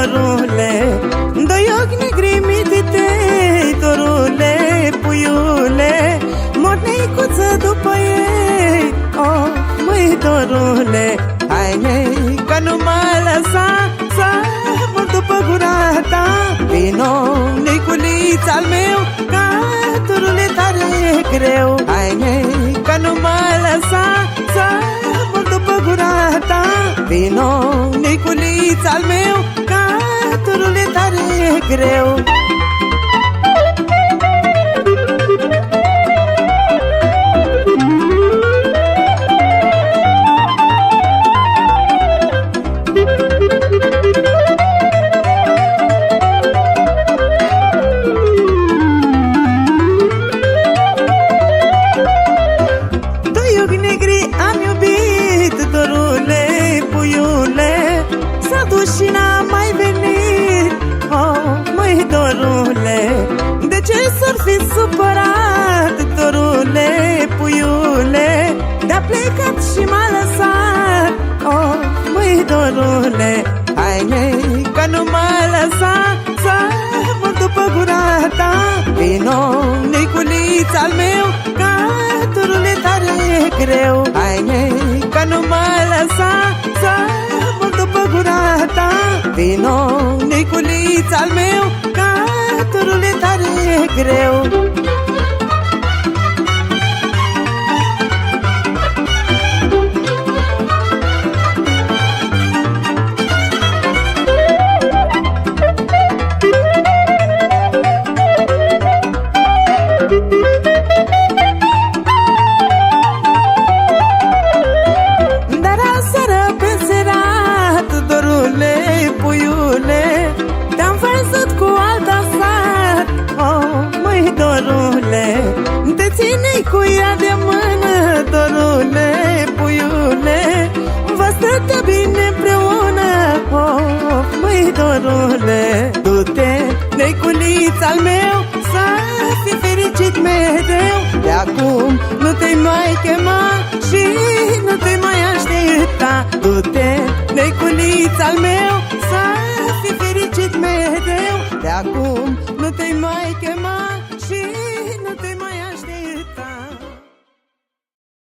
dorule, doi ochi negri mitite, dorule, puiule, mor neicuță după ei. Oh, măi dorule, haine că nu mă lăsa să mor după gura ta. Vino, Niculița al meu, că dorule tare greu. Haine că nu mă lăsa să mor după gura ta. Vino, Niculița al meu, că dorule tare greu. Și n-am mai venit. Oh, măi dorule, de ce s-or fi supărat? Dorule, puiule, de-a plecat și m-a lăsat. Oh, măi dorule, haine că nu mă lăsa să mor după gura ta. Vino, Niculița al meu, că dorule tare greu. Haine că nu mă lăsa să mor după gura ta. Vino, Niculița al meu, că dorule tare greu. Te-am văzut cu alta sat. Oh, măi dorule, te ținei cu ea de mână. Dorule, puiule, vă stătea bine împreună. Oh, măi dorule, du-te, Niculița al meu, să fii fericit mereu. De acum nu te mai chema și nu te mai aștepta. Du-te, Niculița al meu, să fii fericit mereu. De acum nu te mai chema și nu te mai